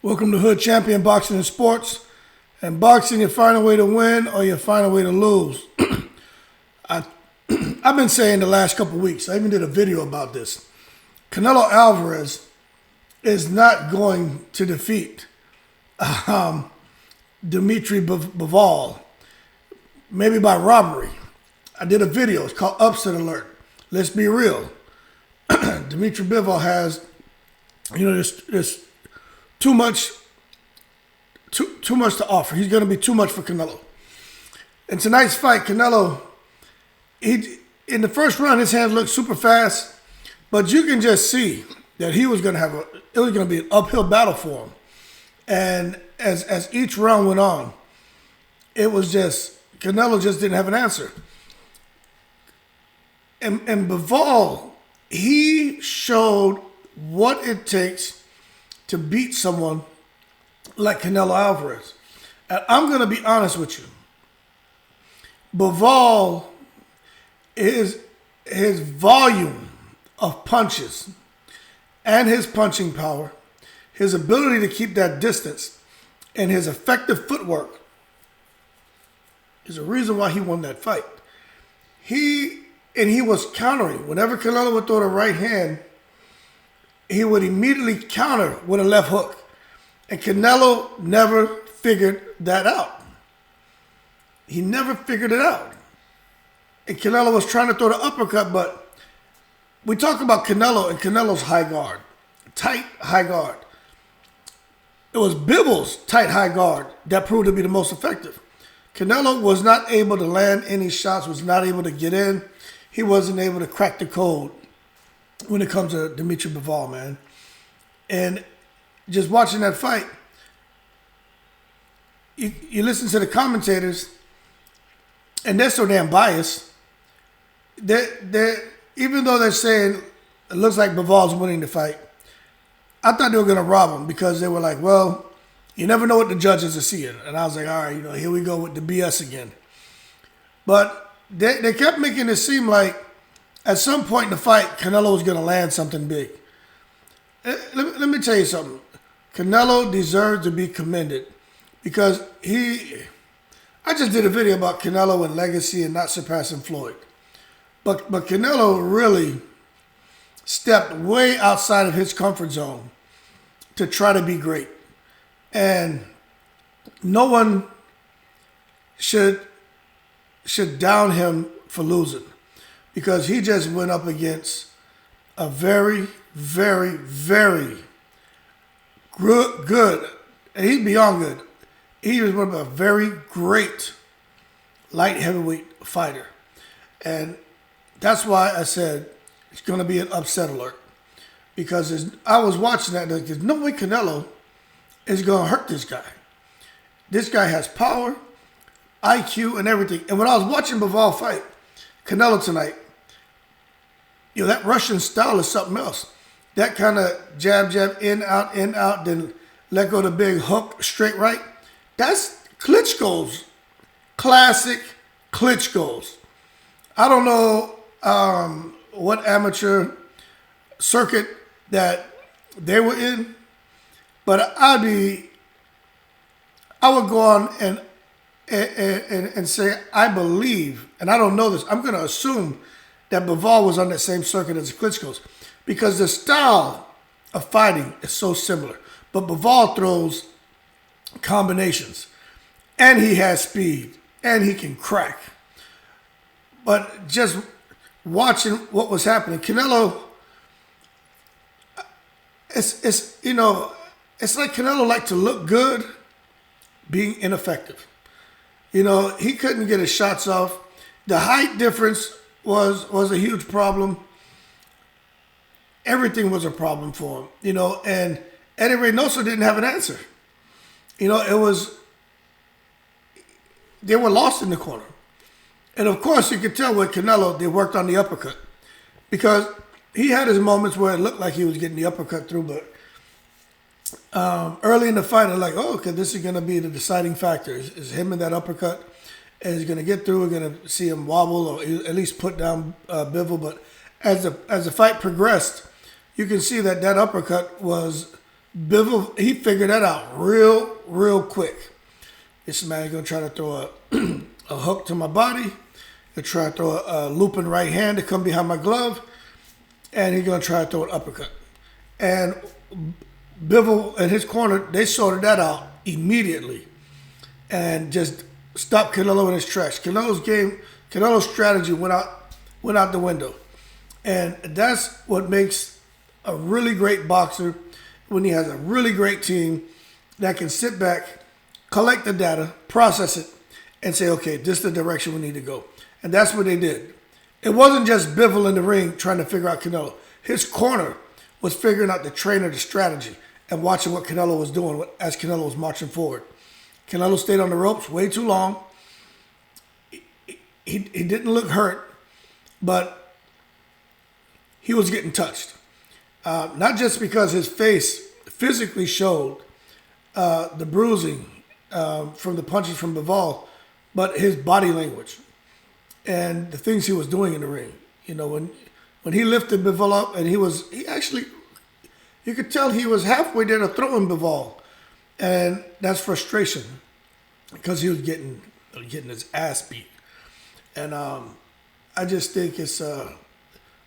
Welcome to Hood Champion Boxing and Sports. And boxing, you find a way to win or you find a way to lose. I've been saying the last couple of weeks, I even did a video about this. Canelo Alvarez is not going to defeat Dimitry Bivol, maybe by robbery. I did a video, it's called Upset Alert. Let's be real. Dimitry Bivol has, there's too much to offer. He's going to be too much for Canelo. In tonight's fight, Canelo, in the first round, his hands looked super fast, but you can just see that it was going to be an uphill battle for him. And as each round went on, it was just, Canelo just didn't have an answer. And Bivol, he showed what it takes to beat someone like Canelo Alvarez. And I'm going to be honest with you. Bivol, his volume of punches and his punching power, his ability to keep that distance, and his effective footwork is the reason why he won that fight. He was countering. Whenever Canelo would throw the right hand, he would immediately counter with a left hook. And Canelo never figured that out. He never figured it out. And Canelo was trying to throw the uppercut, but we talk about Canelo and Canelo's high guard, tight high guard. It was Bivol's tight high guard that proved to be the most effective. Canelo was not able to land any shots, was not able to get in. He wasn't able to crack the code when it comes to Dimitry Bivol, man. And just watching that fight, you listen to the commentators, and they're so damn biased. Even though they're saying it looks like Bivol's winning the fight, I thought they were going to rob him because they were like, well, you never know what the judges are seeing. And I was like, all right, here we go with the BS again. But they kept making it seem like at some point in the fight, Canelo was going to land something big. Let me tell you something. Canelo deserves to be commended because I just did a video about Canelo and legacy and not surpassing Floyd. But Canelo really stepped way outside of his comfort zone to try to be great. And no one should down him for losing because he just went up against a very, very, very good, and he's beyond good. He was one of a very great light heavyweight fighter. And that's why I said it's going to be an upset alert. Because I was watching that, there's no way Canelo is going to hurt this guy. This guy has power, IQ, and everything. And when I was watching Bivol fight Canelo tonight, that Russian style is something else. That kind of jab, in, out, then let go the big hook, straight right. That's Klitschko's, classic Klitschko's. I don't know what amateur circuit that they were in, but I would go on and say, I believe, and I don't know this, I'm going to assume that Bivol was on that same circuit as the Klitschko's because the style of fighting is so similar. But Bivol throws combinations, and he has speed, and he can crack. But just watching what was happening, Canelo, it's like Canelo liked to look good, being ineffective. He couldn't get his shots off. The height difference was a huge problem. Everything was a problem for him, and Eddie Reynoso didn't have an answer. They were lost in the corner. And of course, you could tell with Canelo, they worked on the uppercut because he had his moments where it looked like he was getting the uppercut through, but early in the fight, I'm like, okay, this is going to be the deciding factor. Is him in that uppercut, and he's going to get through. We're going to see him wobble or at least put down Bivol. But as the fight progressed, you can see that uppercut was Bivol, he figured that out real quick. This man gonna try to throw a hook to my body. He'll try to throw a looping right hand to come behind my glove, and he's gonna try to throw an uppercut. And Bivol and his corner, they sorted that out immediately, and just stopped Canelo in his tracks. Canelo's strategy went out the window, and that's what makes a really great boxer when he has a really great team that can sit back, collect the data, process it, and say, okay, this is the direction we need to go. And that's what they did. It wasn't just Bivol in the ring trying to figure out Canelo. His corner was figuring out the trainer, the strategy, and watching what Canelo was doing as Canelo was marching forward. Canelo stayed on the ropes way too long. He didn't look hurt, but he was getting touched. Not just because his face physically showed the bruising from the punches from Bivol, but his body language and the things he was doing in the ring. You know, when he lifted Bivol up, and you could tell he was halfway there to throwing Bivol, and that's frustration because he was getting his ass beat. And I just think it's a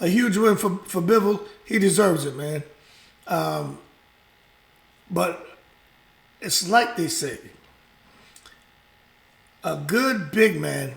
huge win for Bivol. He deserves it, man. But it's like they say, a good big man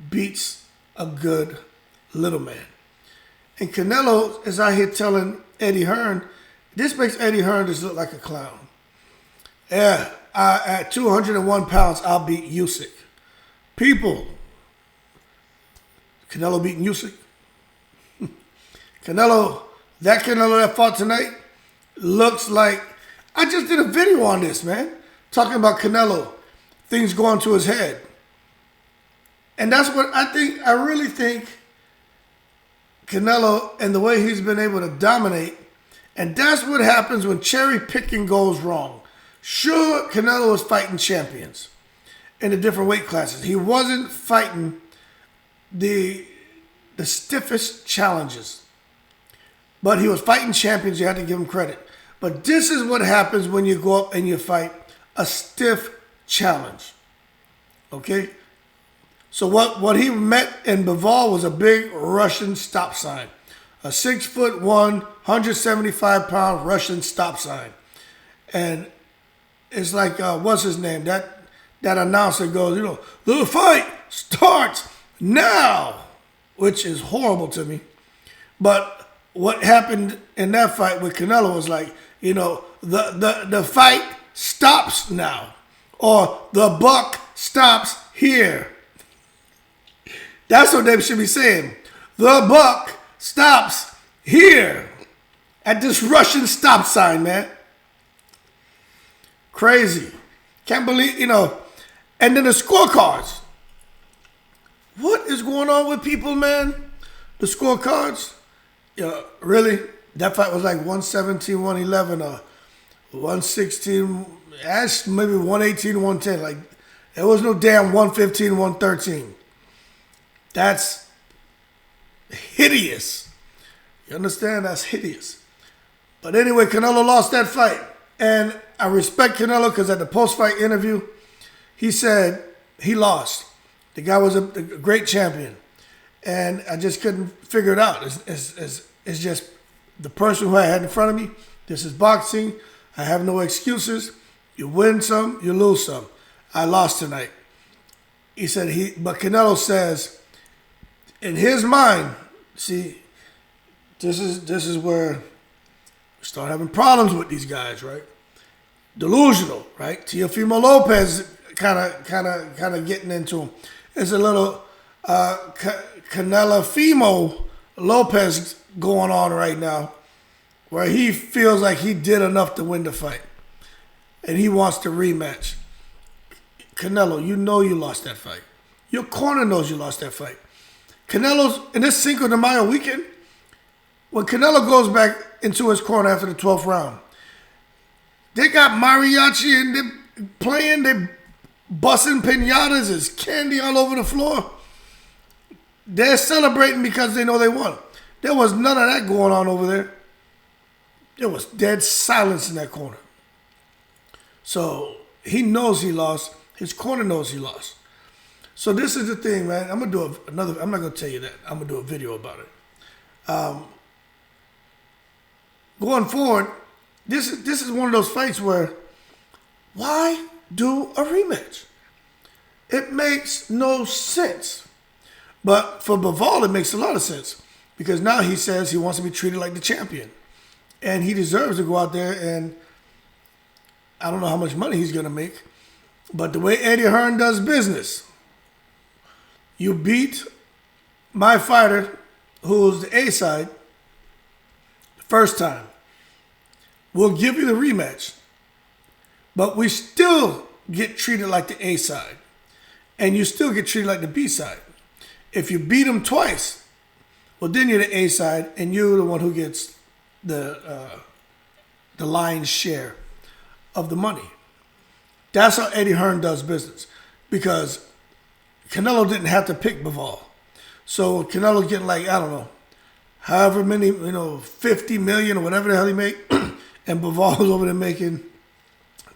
beats a good little man. And Canelo is out here telling Eddie Hearn, this makes Eddie Hearn just look like a clown. Yeah, at 201 pounds, I'll beat Usyk. People, Canelo beating Usyk. Canelo that fought tonight looks like, I just did a video on this, man, talking about Canelo, things going to his head. And that's what I really think Canelo and the way he's been able to dominate, and that's what happens when cherry picking goes wrong. Sure, Canelo was fighting champions in the different weight classes. He wasn't fighting the stiffest challenges, but he was fighting champions. You had to give him credit. But this is what happens when you go up and you fight a stiff challenge. Okay? So what he met in Bivol was a big Russian stop sign. A 6'1", 175-pound Russian stop sign. And it's like, what's his name? That announcer goes, the fight starts now, which is horrible to me. But what happened in that fight with Canelo was like, the fight stops now, or the buck stops here. That's what they should be saying. The buck stops here at this Russian stop sign, man. Crazy. Can't believe, and then the scorecards. What is going on with people, man? The scorecards? Really? That fight was like 117, 111, or 116, maybe 118, 110. Like, there was no damn 115, 113. That's hideous. You understand? That's hideous. But anyway, Canelo lost that fight. And I respect Canelo because at the post-fight interview, he said he lost. The guy was a great champion. And I just couldn't figure it out. It's just the person who I had in front of me. This is boxing. I have no excuses. You win some, you lose some. I lost tonight. He said but Canelo says, in his mind, see, this is where we start having problems with these guys, right? Delusional, right? Teofimo Lopez kind of getting into him. It's a little Canelo Lopez going on right now, where he feels like he did enough to win the fight, and he wants to rematch. Canelo, you lost that fight. Your corner knows you lost that fight. Canelo's in this Cinco de Mayo weekend, when Canelo goes back into his corner after the 12th round, they got mariachi and they're playing, they're busting pinatas, there's candy all over the floor. They're celebrating because they know they won. There was none of that going on over there. There was dead silence in that corner. So he knows he lost. His corner knows he lost. So this is the thing, man. I'm gonna do another. I'm not gonna tell you that. I'm gonna do a video about it. Going forward, this is one of those fights where why do a rematch? It makes no sense. But for Bivol, it makes a lot of sense because now he says he wants to be treated like the champion, and he deserves to go out there and I don't know how much money he's gonna make, but the way Eddie Hearn does business, you beat my fighter, who's the A side, the first time. We'll give you the rematch, but we still get treated like the A side, and you still get treated like the B side. If you beat him twice, well, then you're the A side, and you're the one who gets the lion's share of the money. That's how Eddie Hearn does business, because Canelo didn't have to pick Bivol. So Canelo's getting like, I don't know, however many, 50 million or whatever the hell he make, and Bivol's over there making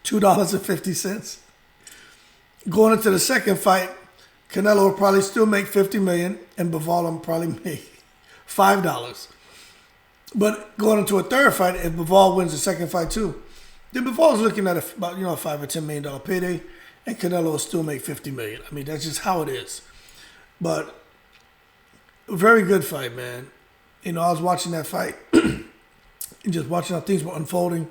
$2.50. Going into the second fight, Canelo will probably still make 50 million, and Bivol will probably make $5. But going into a third fight, if Bivol wins the second fight too, then Bivol's looking at about $5 or $10 million payday, and Canelo will still make 50 million. I mean, that's just how it is. But very good fight, man. I was watching that fight and just watching how things were unfolding,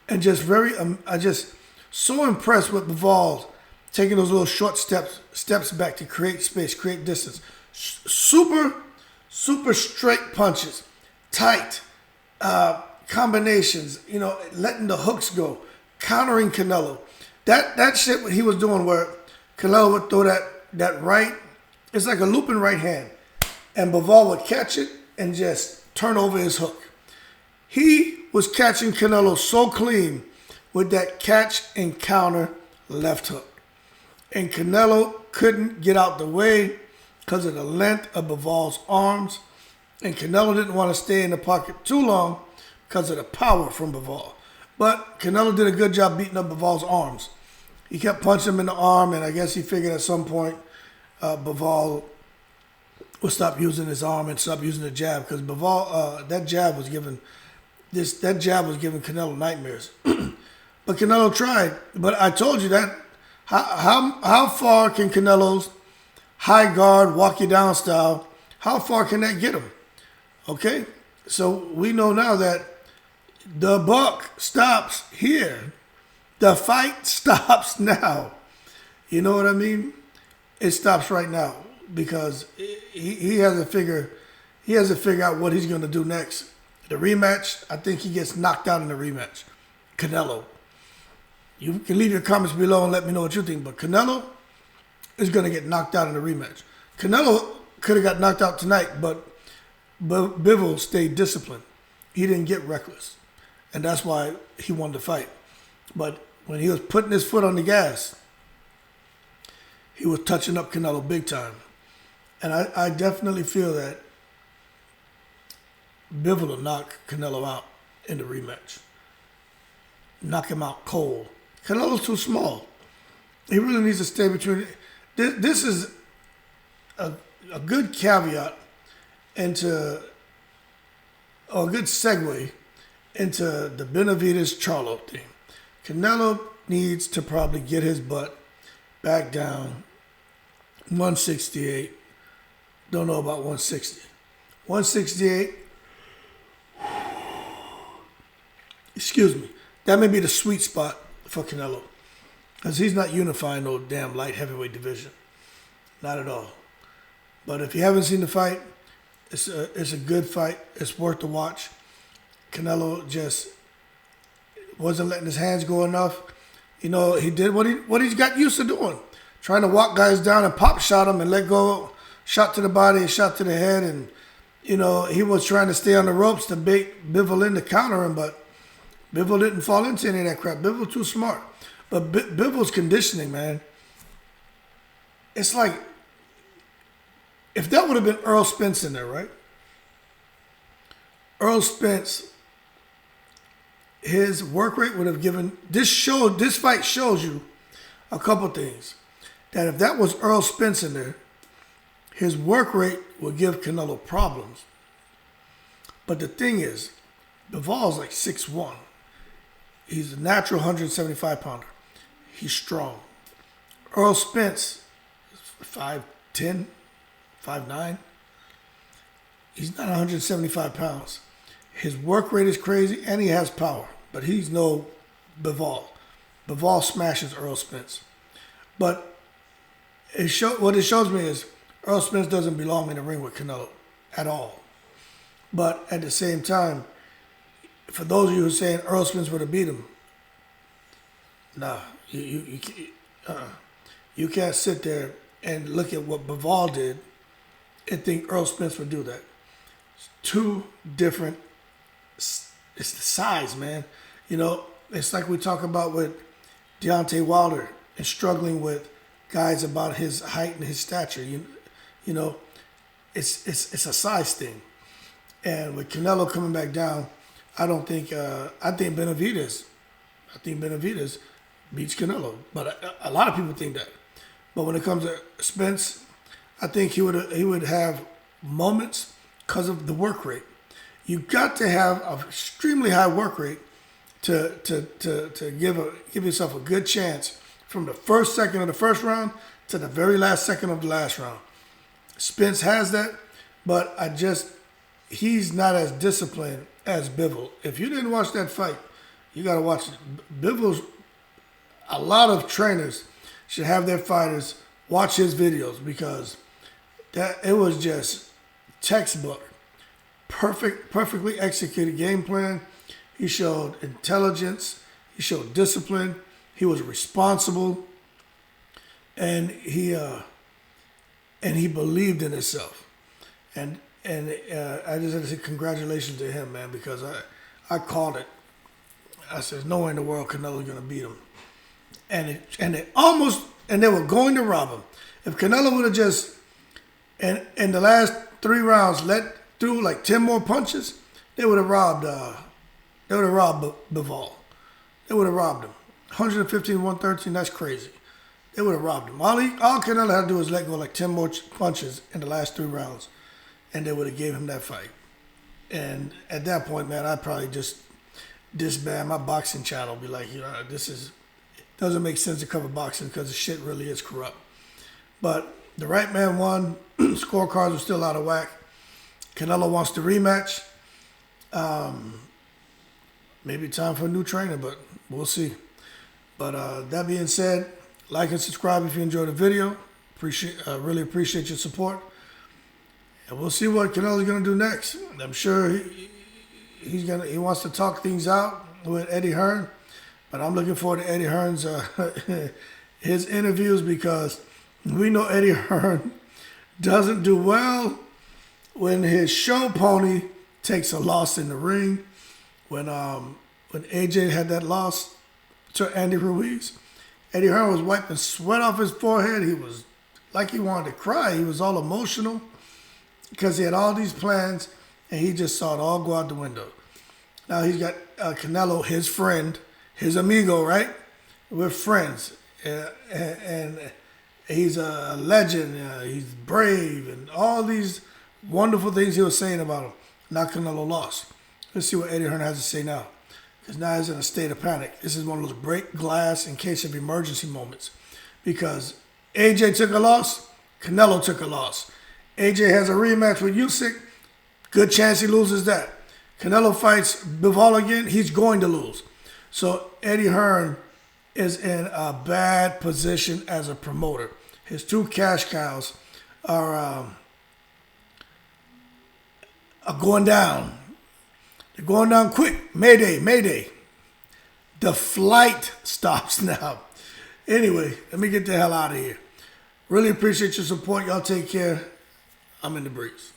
and just I just so impressed with Bivol taking those little short steps back to create space, create distance. Super straight punches, tight combinations, letting the hooks go, countering Canelo. That shit what he was doing where Canelo would throw that right, it's like a looping right hand, and Bivol would catch it and just turn over his hook. He was catching Canelo so clean with that catch and counter left hook. And Canelo couldn't get out the way because of the length of Bivol's arms. And Canelo didn't want to stay in the pocket too long because of the power from Bivol. But Canelo did a good job beating up Bivol's arms. He kept punching him in the arm, and I guess he figured at some point Bivol would stop using his arm and stop using the jab, because Bivol that jab was giving Canelo nightmares. But Canelo tried. But I told you that how far can Canelo's high guard, walk you down style, how far can that get him? Okay? So we know now that the buck stops here. The fight stops now. You know what I mean? It stops right now because he has to figure out what he's going to do next. The rematch, I think he gets knocked out in the rematch. Canelo. You can leave your comments below and let me know what you think, but Canelo is going to get knocked out in the rematch. Canelo could have got knocked out tonight, but Bivol stayed disciplined. He didn't get reckless, and that's why he won the fight. But when he was putting his foot on the gas, he was touching up Canelo big time. And I definitely feel that Bivol will knock Canelo out in the rematch. Knock him out cold. Canelo's too small. He really needs to stay between. This is a good caveat into, or a good segue into the Benavidez Charlo thing. Canelo needs to probably get his butt back down 168. Don't know about 160. 168. Excuse me. That may be the sweet spot for Canelo, because he's not unifying no damn light heavyweight division. Not at all. But if you haven't seen the fight, it's a good fight. It's worth the watch. Canelo just wasn't letting his hands go enough. He did what he's got used to doing. Trying to walk guys down and pop shot them and let go. Shot to the body and shot to the head. And, he was trying to stay on the ropes to bait Bivol in to counter him, but Bivol didn't fall into any of that crap. Bivol too smart. But Bivol's conditioning, man, it's like, if that would have been Earl Spence in there, right? Earl Spence his work rate would have given this fight shows you a couple things. That if that was Earl Spence in there, his work rate would give Canelo problems. But the thing is, Bivol's like 6'1". He's a natural 175 pounder. He's strong. Earl Spence is 5'10", 5'9". He's not 175 pounds. His work rate is crazy, and he has power. But he's no Bivol. Bivol smashes Earl Spence. But what it shows me is Earl Spence doesn't belong in the ring with Canelo at all. But at the same time, for those of you who are saying Earl Spence would have beat him, nah, you can't sit there and look at what Bivol did and think Earl Spence would do that. It's two different. It's the size, man. You know, it's like we talk about with Deontay Wilder and struggling with guys about his height and his stature. You know, it's a size thing. And with Canelo coming back down, I think Benavidez beats Canelo. But a lot of people think that. But when it comes to Spence, I think he would have moments because of the work rate. You got to have an extremely high work rate to give yourself a good chance from the first second of the first round to the very last second of the last round. Spence has that, but he's not as disciplined as Bivol. If you didn't watch that fight, you got to watch it. A lot of trainers should have their fighters watch his videos because it was just textbook. Perfectly executed game plan. He showed intelligence. He showed discipline. He was responsible, and he believed in himself. And I just had to say congratulations to him, man, because I called it. I said, "There's no way in the world Canelo's gonna beat him," and they were going to rob him. If Canelo would have just in the last 3 rounds let through like 10 more punches, they would have robbed. They would have robbed Bivol. They would have robbed him. 115, 113. That's crazy. They would have robbed him. All Canelo had to do was let go like 10 more punches in the last 3 rounds, and they would have gave him that fight. And at that point, man, I'd probably just disband my boxing channel. Be like, doesn't make sense to cover boxing because the shit really is corrupt. But the right man won. Scorecards were still out of whack. Canelo wants to rematch. Maybe time for a new trainer, but we'll see. But that being said, like and subscribe if you enjoyed the video. Really appreciate your support. And we'll see what Canelo's gonna do next. I'm sure he wants to talk things out with Eddie Hearn, but I'm looking forward to Eddie Hearn's his interviews because we know Eddie Hearn doesn't do well when his show pony takes a loss in the ring. When AJ had that loss to Andy Ruiz, Eddie Hearn was wiping sweat off his forehead. He was like he wanted to cry. He was all emotional because he had all these plans and he just saw it all go out the window. Now he's got Canelo, his friend, his amigo, right? We're friends. And he's a legend. He's brave and all these wonderful things he was saying about him. Now Canelo lost. Let's see what Eddie Hearn has to say now. Because now he's in a state of panic. This is one of those break glass in case of emergency moments. Because AJ took a loss, Canelo took a loss. AJ has a rematch with Usyk. Good chance he loses that. Canelo fights Bivol again, he's going to lose. So Eddie Hearn is in a bad position as a promoter. His 2 cash cows are going down. They're going down quick. Mayday, mayday. The flight stops now. Anyway, let me get the hell out of here. Really appreciate your support. Y'all take care. I'm in the breeze.